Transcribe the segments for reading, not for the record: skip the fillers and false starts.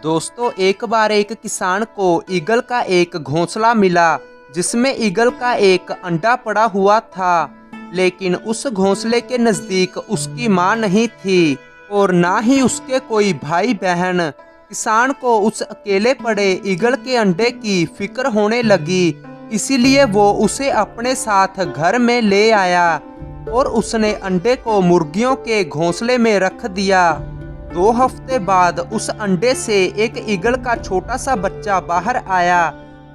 दोस्तों, एक बार एक किसान को ईगल का एक घोंसला मिला जिसमें ईगल का एक अंडा पड़ा हुआ था। लेकिन उस घोंसले के नजदीक उसकी मां नहीं थी और ना ही उसके कोई भाई बहन। किसान को उस अकेले पड़े ईगल के अंडे की फिक्र होने लगी, इसीलिए वो उसे अपने साथ घर में ले आया और उसने अंडे को मुर्गियों के घोंसले में रख दिया। 2 हफ्ते बाद उस अंडे से एक ईगल का छोटा सा बच्चा बाहर आया।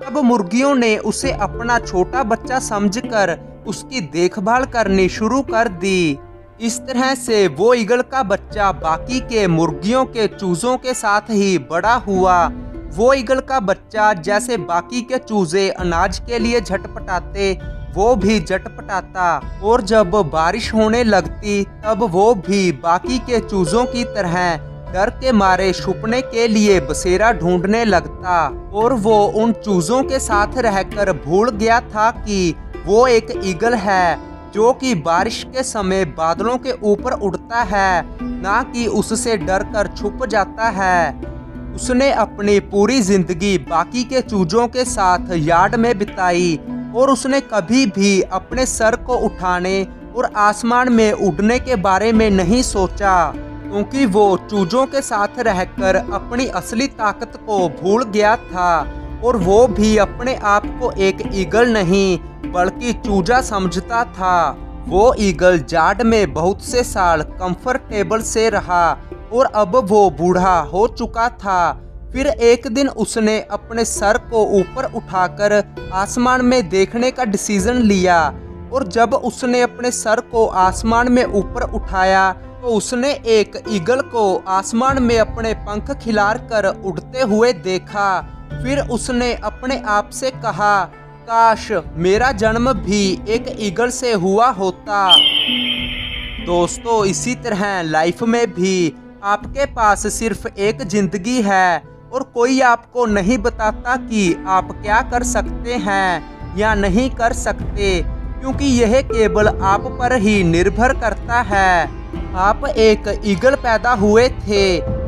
तब मुर्गियों ने उसे अपना छोटा बच्चा समझकर उसकी देखभाल करनी शुरू कर दी। इस तरह से वो ईगल का बच्चा बाकी के मुर्गियों के चूजों के साथ ही बड़ा हुआ। वो ईगल का बच्चा जैसे बाकी के चूजे अनाज के लिए झटपटाते, वो भी झटपटाता, और जब बारिश होने लगती तब वो भी बाकी के चूजों की तरह डर के मारे छुपने के लिए बसेरा ढूंढने लगता। और वो उन चूजों के साथ रहकर भूल गया था कि वो एक ईगल है जो कि बारिश के समय बादलों के ऊपर उड़ता है, ना कि उससे डर कर छुप जाता है। उसने अपनी पूरी जिंदगी बाकी के चूजों के साथ यार्ड में बिताई और उसने कभी भी अपने सर को उठाने और आसमान में उड़ने के बारे में नहीं सोचा, क्योंकि वो चूजों के साथ रहकर अपनी असली ताकत को भूल गया था और वो भी अपने आप को एक ईगल नहीं बल्कि चूजा समझता था। वो ईगल यार्ड में बहुत से साल कंफर्टेबल से रहा और अब वो बूढ़ा हो चुका था। फिर एक दिन उसने अपने सर को ऊपर उठाकर आसमान में देखने का डिसीजन लिया और जब उसने अपने सर को आसमान में ऊपर उठाया तो उसने एक ईगल को आसमान में अपने पंख खिलार कर उड़ते हुए देखा। फिर उसने अपने आप से कहा, काश मेरा जन्म भी एक ईगल से हुआ होता। दोस्तों, इसी तरह लाइफ में भी आपके पास सिर्फ एक जिंदगी है और कोई आपको नहीं बताता कि आप क्या कर सकते हैं या नहीं कर सकते, क्योंकि यह केवल आप पर ही निर्भर करता है। आप एक ईगल पैदा हुए थे,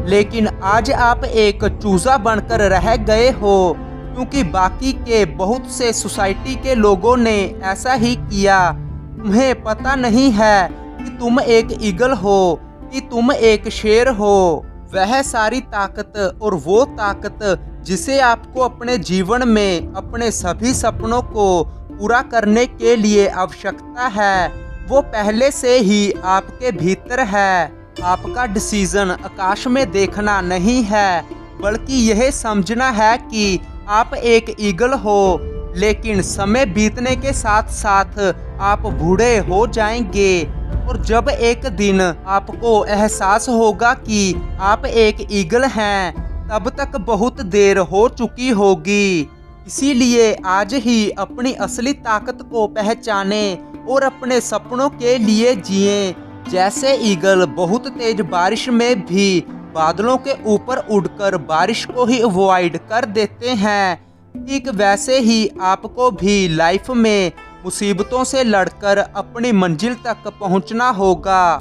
लेकिन आज आप एक चूजा बनकर रह गए हो, क्योंकि बाकी के बहुत से सोसाइटी के लोगों ने ऐसा ही किया। तुम्हें पता नहीं है कि तुम एक ईगल हो कि तुम एक शेर हो। वह सारी ताकत और वो ताकत जिसे आपको अपने जीवन में अपने सभी सपनों को पूरा करने के लिए आवश्यकता है, वो पहले से ही आपके भीतर है। आपका डिसीजन आकाश में देखना नहीं है, बल्कि यह समझना है कि आप एक ईगल हो। लेकिन समय बीतने के साथ साथ आप बूढ़े हो जाएंगे और जब एक दिन आपको एहसास होगा कि आप एक ईगल हैं, तब तक बहुत देर हो चुकी होगी। इसीलिए आज ही अपनी असली ताकत को पहचाने और अपने सपनों के लिए जिए। जैसे ईगल बहुत तेज बारिश में भी बादलों के ऊपर उड़कर बारिश को ही अवॉइड कर देते हैं, ठीक वैसे ही आपको भी लाइफ में मुसीबतों से लड़कर अपनी मंजिल तक पहुंचना होगा।